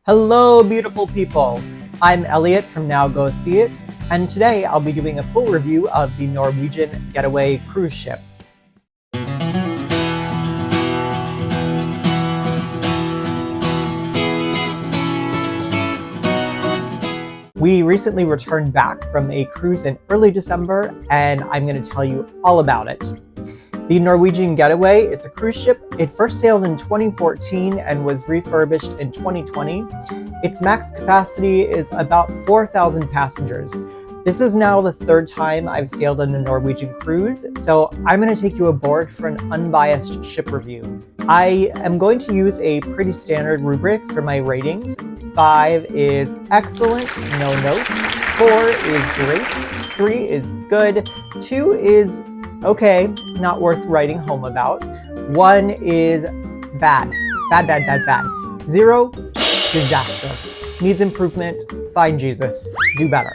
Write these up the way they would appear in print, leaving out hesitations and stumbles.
Hello, beautiful people. I'm Elliot from Now Go See It, and today I'll be doing a full review of the Norwegian Getaway cruise ship. We recently returned back from a cruise in early December, and I'm going to tell you all about it. The Norwegian Getaway, it's a cruise ship. It first sailed in 2014 and was refurbished in 2020. Its max capacity is about 4,000 passengers. This is now the third time I've sailed on a Norwegian cruise, so I'm going to take you aboard for an unbiased ship review. I am going to use a pretty standard rubric for my ratings. 5 is excellent, no notes. 4 is great. 3 is good. 2 is okay, not worth writing home about. 1 is bad. Bad. 0, disaster. Needs improvement. Find Jesus. Do better.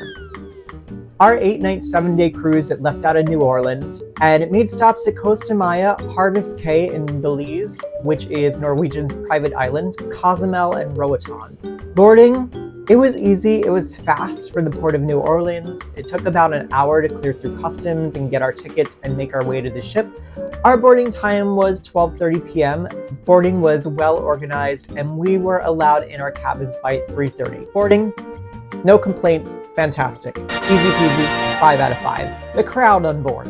Our 8-night, 7-day cruise, it left out of New Orleans, and it made stops at Costa Maya, Harvest Caye in Belize, which is Norwegian's private island, Cozumel, and Roatán. Boarding, it was easy, it was fast for the port of New Orleans. It took about an hour to clear through customs and get our tickets and make our way to the ship. Our boarding time was 12:30 p.m. Boarding was well organized, and we were allowed in our cabins by 3:30. Boarding, no complaints, fantastic. Easy peasy, 5 out of 5. The crowd on board.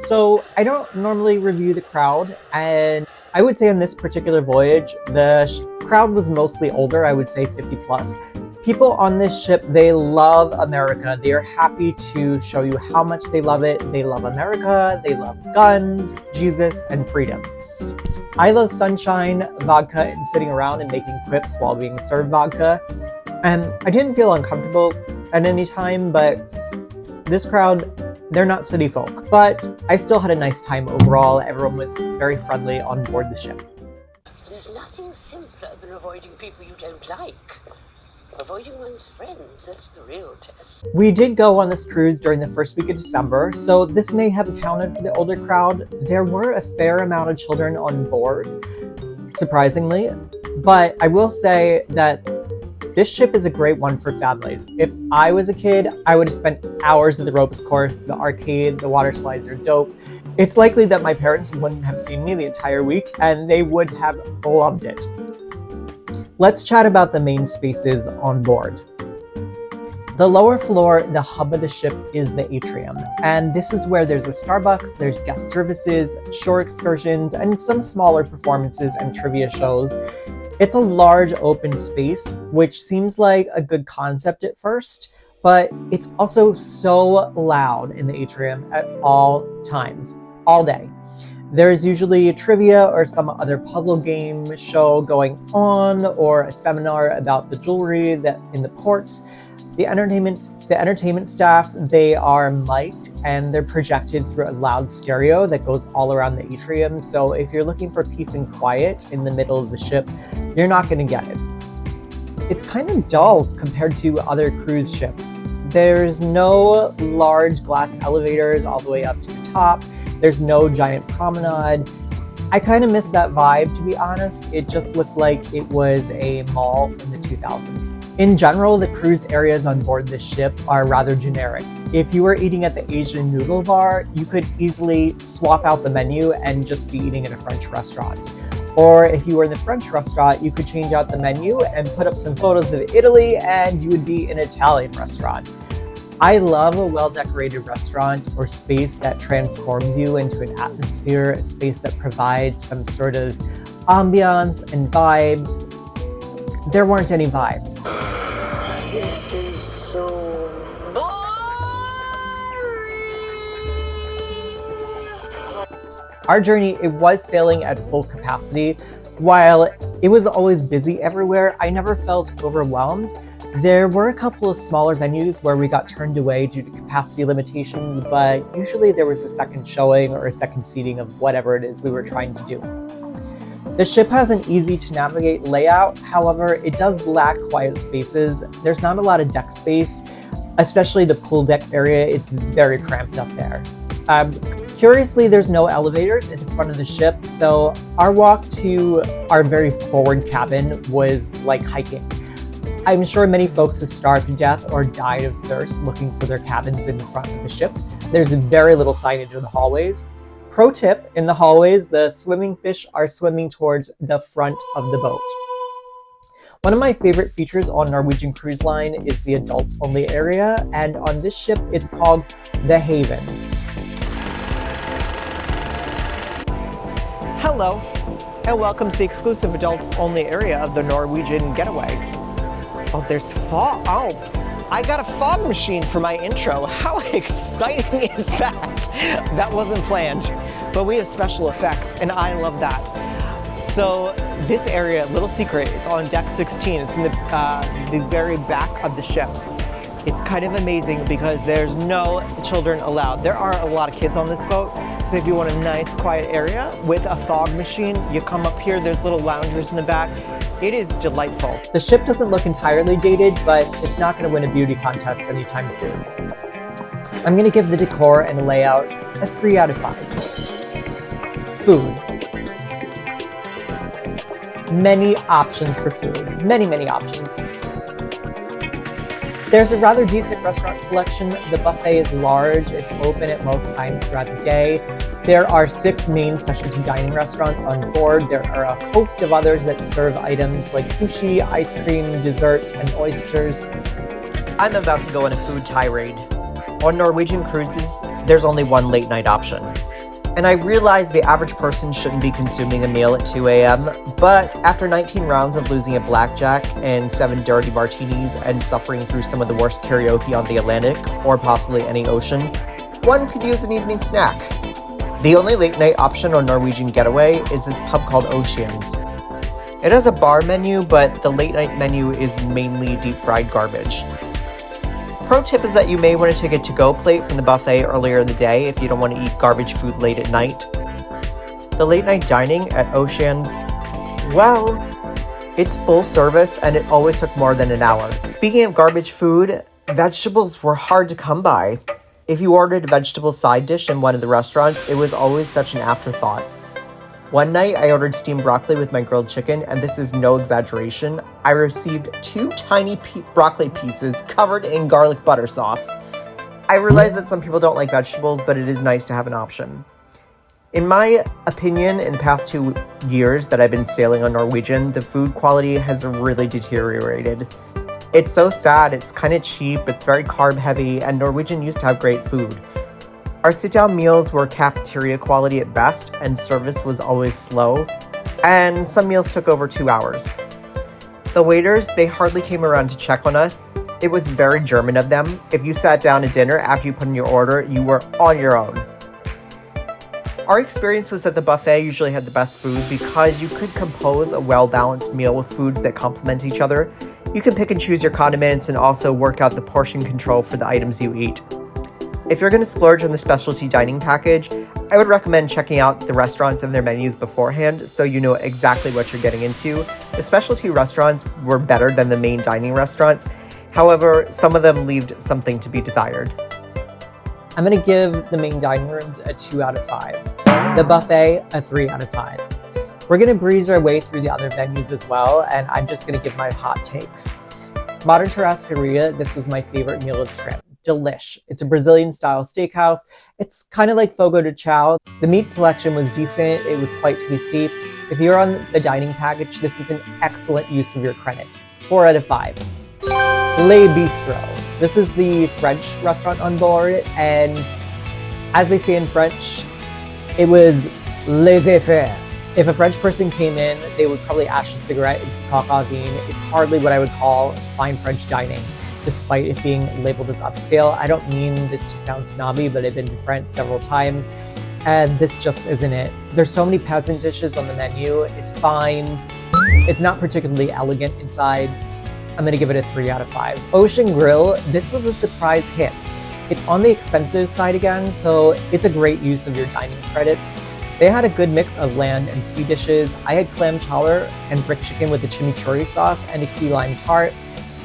So I don't normally review the crowd, and I would say on this particular voyage, the crowd was mostly older, I would say 50 plus. People on this ship, they love America. They are happy to show you how much they love it. They love America, they love guns, Jesus, and freedom. I love sunshine, vodka, and sitting around and making quips while being served vodka. And I didn't feel uncomfortable at any time, but this crowd, they're not city folk. But I still had a nice time overall. Everyone was very friendly on board the ship. There's nothing simpler than avoiding people you don't like. Avoiding one's friends, that's the real test. We did go on this cruise during the first week of December, so this may have accounted for the older crowd. There were a fair amount of children on board, surprisingly. But I will say that this ship is a great one for families. If I was a kid, I would have spent hours at the ropes course, the arcade, the water slides are dope. It's likely that my parents wouldn't have seen me the entire week, and they would have loved it. Let's chat about the main spaces on board. The lower floor, the hub of the ship, is the atrium. And this is where there's a Starbucks, there's guest services, shore excursions, and some smaller performances and trivia shows. It's a large open space, which seems like a good concept at first, but it's also so loud in the atrium at all times, all day. There's usually a trivia or some other puzzle game show going on, or a seminar about the jewelry that in the ports. The entertainment staff, they are mic'd and they're projected through a loud stereo that goes all around the atrium. So if you're looking for peace and quiet in the middle of the ship, you're not going to get it. It's kind of dull compared to other cruise ships. There's no large glass elevators all the way up to the top. There's no giant promenade. I kind of miss that vibe, to be honest. It just looked like it was a mall from the 2000s. In general, the cruise areas on board this ship are rather generic. If you were eating at the Asian noodle bar, you could easily swap out the menu and just be eating at a French restaurant. Or if you were in the French restaurant, you could change out the menu and put up some photos of Italy and you would be in an Italian restaurant. I love a well-decorated restaurant or space that transforms you into an atmosphere, a space that provides some sort of ambiance and vibes. There weren't any vibes. This is so boring. Our journey, it was sailing at full capacity. While it was always busy everywhere, I never felt overwhelmed. There were a couple of smaller venues where we got turned away due to capacity limitations, but usually there was a second showing or a second seating of whatever it is we were trying to do. The ship has an easy to navigate layout, however, it does lack quiet spaces. There's not a lot of deck space, especially the pool deck area. It's very cramped up there. Curiously, there's no elevators at the front of the ship, so our walk to our very forward cabin was like hiking. I'm sure many folks have starved to death or died of thirst looking for their cabins in the front of the ship. There's very little signage in the hallways. Pro tip, in the hallways, the swimming fish are swimming towards the front of the boat. One of my favorite features on Norwegian Cruise Line is the adults only area, and on this ship it's called The Haven. Hello, and welcome to the exclusive adults only area of the Norwegian Getaway. Oh, there's fog. Oh, I got a fog machine for my intro. How exciting is that? That wasn't planned, but we have special effects, and I love that. So this area, little secret, it's on deck 16. It's in the very back of the ship. It's kind of amazing because there's no children allowed. There are a lot of kids on this boat, so if you want a nice quiet area with a fog machine, you come up here, there's little loungers in the back. It is delightful. The ship doesn't look entirely dated, but it's not going to win a beauty contest anytime soon. I'm going to give the decor and the layout a 3 out of 5. Food. Many options for food. Many options. There's a rather decent restaurant selection. The buffet is large. It's open at most times throughout the day. There are 6 main specialty dining restaurants on board. There are a host of others that serve items like sushi, ice cream, desserts, and oysters. I'm about to go on a food tirade. On Norwegian cruises, there's only one late night option. And I realize the average person shouldn't be consuming a meal at 2 a.m., but after 19 rounds of losing at blackjack and 7 dirty martinis and suffering through some of the worst karaoke on the Atlantic, or possibly any ocean, one could use an evening snack. The only late night option on Norwegian Getaway is this pub called Oceans. It has a bar menu, but the late night menu is mainly deep fried garbage. Pro tip is that you may want to take a to-go plate from the buffet earlier in the day if you don't want to eat garbage food late at night. The late night dining at Oceans, well, it's full service and it always took more than an hour. Speaking of garbage food, vegetables were hard to come by. If you ordered a vegetable side dish in one of the restaurants, it was always such an afterthought. One night, I ordered steamed broccoli with my grilled chicken, and this is no exaggeration. I received 2 tiny broccoli pieces covered in garlic butter sauce. I realize that some people don't like vegetables, but it is nice to have an option. In my opinion, in the past 2 years that I've been sailing on Norwegian, the food quality has really deteriorated. It's so sad, it's kind of cheap, it's very carb heavy, and Norwegian used to have great food. Our sit-down meals were cafeteria quality at best, and service was always slow, and some meals took over 2 hours. The waiters, they hardly came around to check on us. It was very German of them. If you sat down to dinner after you put in your order, you were on your own. Our experience was that the buffet usually had the best food because you could compose a well-balanced meal with foods that complement each other. You can pick and choose your condiments and also work out the portion control for the items you eat. If you're going to splurge on the specialty dining package, I would recommend checking out the restaurants and their menus beforehand so you know exactly what you're getting into. The specialty restaurants were better than the main dining restaurants. However, some of them left something to be desired. I'm going to give the main dining rooms a 2 out of 5. The buffet, a 3 out of 5. We're going to breeze our way through the other venues as well, and I'm just going to give my hot takes. Modern Churrascaria, this was my favorite meal of the trip. Delish. It's a Brazilian-style steakhouse. It's kind of like Fogo de Chao. The meat selection was decent. It was quite tasty. If you're on the dining package, this is an excellent use of your credit. 4 out of 5. Le Bistro. This is the French restaurant on board, and as they say in French, it was laissez-faire. If a French person came in, they would probably ash a cigarette into the coq à vin. It's hardly what I would call fine French dining, despite it being labeled as upscale. I don't mean this to sound snobby, but I've been to France several times, and this just isn't it. There's so many peasant dishes on the menu. It's fine. It's not particularly elegant inside. I'm gonna give it a 3 out of 5. Ocean Grill, this was a surprise hit. It's on the expensive side again, so it's a great use of your dining credits. They had a good mix of land and sea dishes. I had clam chowder and brick chicken with a chimichurri sauce and a key lime tart.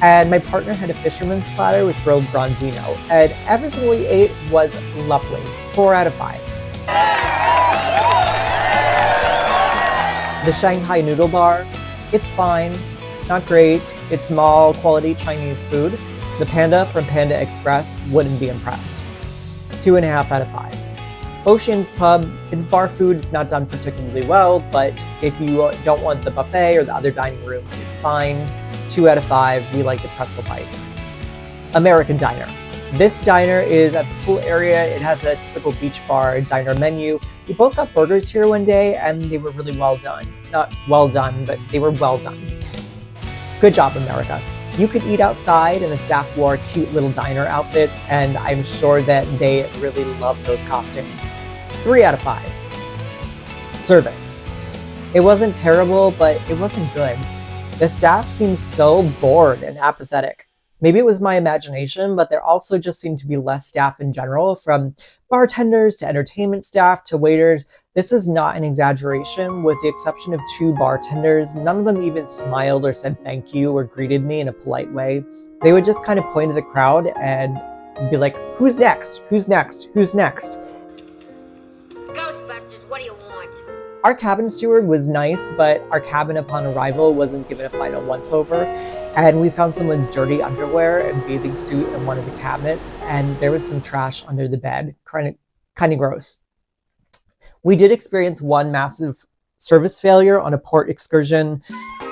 And my partner had a fisherman's platter with grilled bronzino. And everything we ate was lovely. 4 out of 5. The Shanghai Noodle Bar, it's fine. not great. It's mall quality Chinese food. The panda from Panda Express wouldn't be impressed. 2.5 out of 5. Ocean's Pub, it's bar food, it's not done particularly well, but if you don't want the buffet or the other dining room, it's fine. 2 out of 5, we like the pretzel bites. American Diner. This diner is at the pool area. It has a typical beach bar diner menu. We both got burgers here one day and they were really well done. Not well done, but they were well done. Good job, America. You could eat outside and the staff wore cute little diner outfits, and I'm sure that they really love those costumes. 3 out of 5. Service. It wasn't terrible, but it wasn't good. The staff seemed so bored and apathetic. Maybe it was my imagination, but there also just seemed to be less staff in general, from bartenders to entertainment staff to waiters. This is not an exaggeration. With the exception of 2 bartenders, none of them even smiled or said thank you or greeted me in a polite way. They would just kind of point to the crowd and be like, "Who's next? Who's next? Who's next?" Ghostbusters, what do you want? Our cabin steward was nice, but our cabin upon arrival wasn't given a final once-over, and we found someone's dirty underwear and bathing suit in one of the cabinets, and there was some trash under the bed. Kind of gross. We did experience one massive service failure on a port excursion.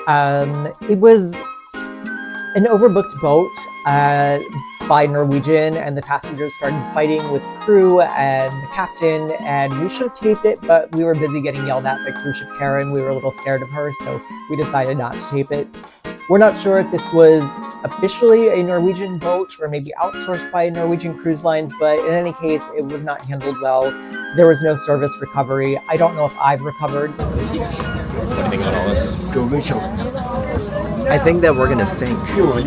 It was an overbooked boat by Norwegian, and the passengers started fighting with the crew and the captain, and we should have taped it, but we were busy getting yelled at by cruise ship Karen. We were a little scared of her, so we decided not to tape it. We're not sure if this was officially a Norwegian boat or maybe outsourced by Norwegian Cruise Lines, but in any case, it was not handled well. There was no service recovery. I don't know if I've recovered. What do you think about all this? I think that we're gonna sink. Well,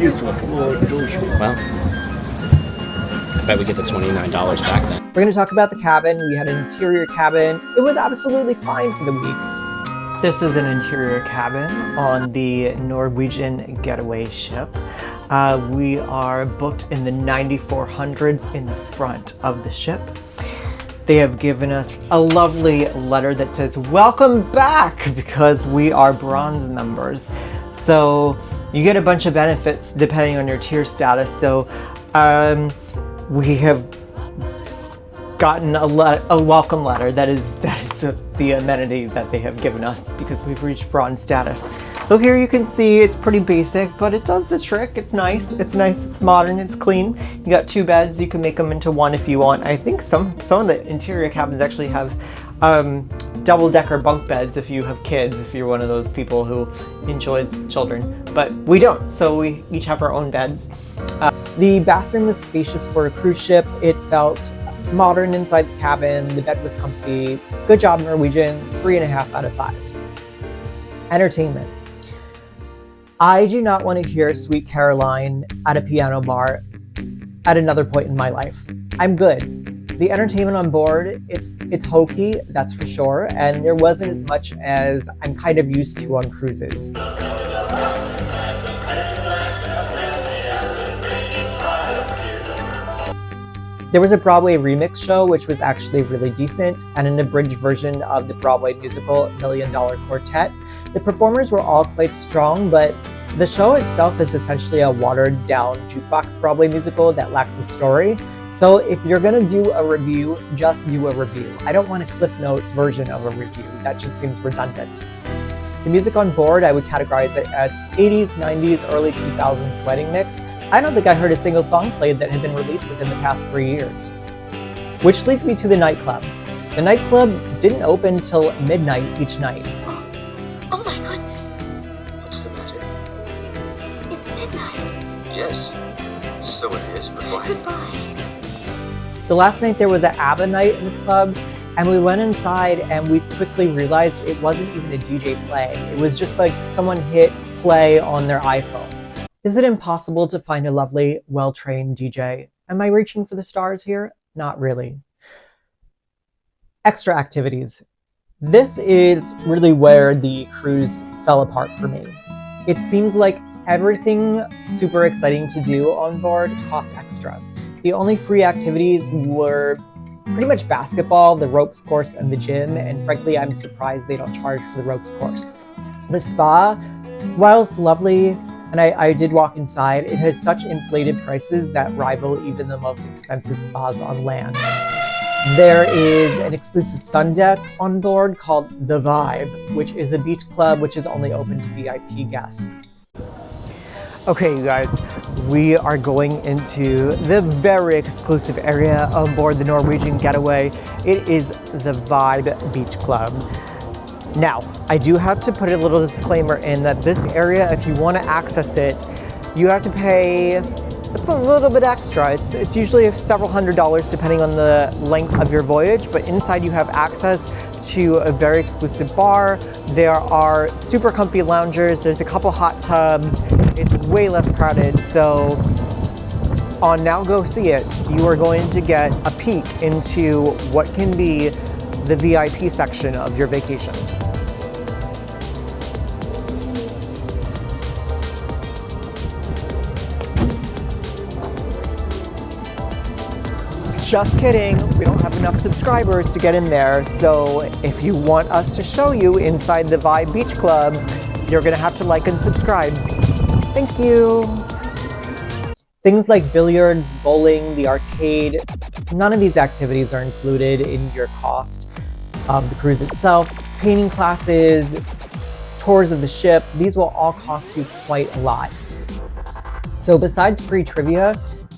I bet we get the $29 back then. We're going to talk about the cabin. We had an interior cabin. It was absolutely fine for the week. This is an interior cabin on the Norwegian Getaway ship. We are booked in the 9400s in the front of the ship. They have given us a lovely letter that says, "Welcome back," because we are bronze members. So you get a bunch of benefits depending on your tier status. So we have gotten a welcome letter. That is the amenity that they have given us because we've reached bronze status. So here you can see it's pretty basic, but it does the trick. It's nice, it's modern, it's clean. You got 2 beds, you can make them into 1 if you want. I think some of the interior cabins actually have double-decker bunk beds if you have kids, if you're one of those people who enjoys children. But we don't, so we each have our own beds. The bathroom was spacious for a cruise ship. It felt modern inside the cabin. The bed was comfy. Good job, Norwegian. 3.5 out of 5. Entertainment. I do not want to hear Sweet Caroline at a piano bar at another point in my life. I'm good. The entertainment on board, it's hokey, that's for sure, and there wasn't as much as I'm kind of used to on cruises. There was a Broadway remix show, which was actually really decent, and an abridged version of the Broadway musical $1 Million Quartet. The performers were all quite strong, but the show itself is essentially a watered-down jukebox Broadway musical that lacks a story. So if you're gonna do a review, just do a review. I don't want a Cliff Notes version of a review. That just seems redundant. The music on board, I would categorize it as 80s, 90s, early 2000s wedding mix. I don't think I heard a single song played that had been released within the past 3 years. Which leads me to the nightclub. The nightclub didn't open till midnight each night. Oh my goodness. What's the matter? It's midnight. Yes, so it is, but why? Goodbye. The last night there was an ABBA night in the club, and we went inside and we quickly realized it wasn't even a DJ playing. It was just like someone hit play on their iPhone. Is it impossible to find a lovely, well-trained DJ? Am I reaching for the stars here? Not really. Extra activities. This is really where the cruise fell apart for me. It seems like everything super exciting to do on board costs extra. The only free activities were pretty much basketball, the ropes course, and the gym, and frankly, I'm surprised they don't charge for the ropes course. The spa While it's lovely, and I did walk inside, it has such inflated prices that rival even the most expensive spas on land. There is an exclusive sun deck on board called The Vibe, which is a beach club which is only open to VIP guests. Okay, you guys, we are going into the very exclusive area on board the Norwegian Getaway. It is the Vibe Beach Club. Now, I do have to put a little disclaimer in that this area, if you want to access it, you have to pay, it's a little bit extra. It's usually several $100s depending on the length of your voyage, but inside you have access to a very exclusive bar. There are super comfy loungers. There's a couple hot tubs. It's way less crowded. So on Now Go See It, you are going to get a peek into what can be the VIP section of your vacation. Just kidding, we don't have enough subscribers to get in there, so if you want us to show you inside the Vibe Beach Club, you're gonna have to like and subscribe. Thank you. Things like billiards, bowling, the arcade, none of these activities are included in your cost of the cruise itself. Painting classes, tours of the ship, these will all cost you quite a lot. So besides free trivia,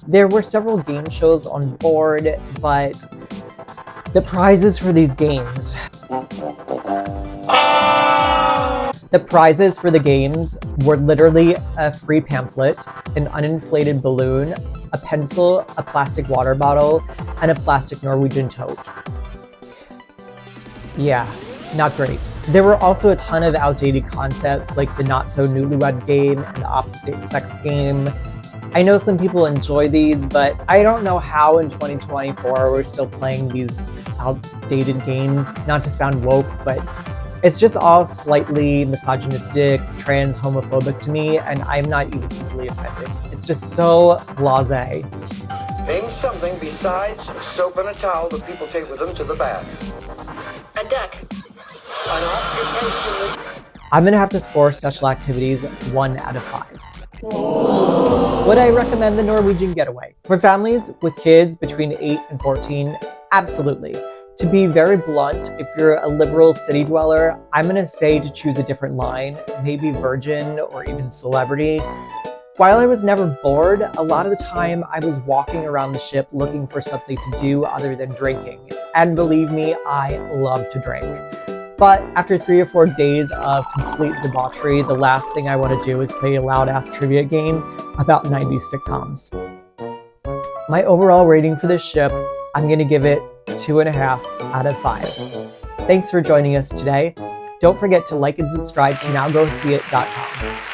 there were several game shows on board, but the prizes for these games, were literally a free pamphlet, an uninflated balloon, a pencil, a plastic water bottle, and a plastic Norwegian tote. Yeah, not great. There were also a ton of outdated concepts like the not so newlywed game and the opposite sex game. I know some people enjoy these, but I don't know how in 2024 we're still playing these outdated games. Not to sound woke, but it's just all slightly misogynistic, trans, homophobic to me, and I'm not even easily offended. It's just so blasé. Name something besides soap and a towel that people take with them to the bath. A duck. An occupation. I'm gonna have to score special activities 1 out of 5. Would I recommend the Norwegian Getaway? For families with kids between 8 and 14, absolutely. To be very blunt, if you're a liberal city dweller, I'm gonna say to choose a different line, maybe Virgin or even Celebrity. While I was never bored, a lot of the time I was walking around the ship looking for something to do other than drinking. And believe me, I love to drink. But after 3 or 4 days of complete debauchery, the last thing I want to do is play a loud-ass trivia game about 90s sitcoms. My overall rating for this ship, I'm going to give it 2.5 out of 5. Thanks for joining us today. Don't forget to like and subscribe to NowGoSeeIt.com.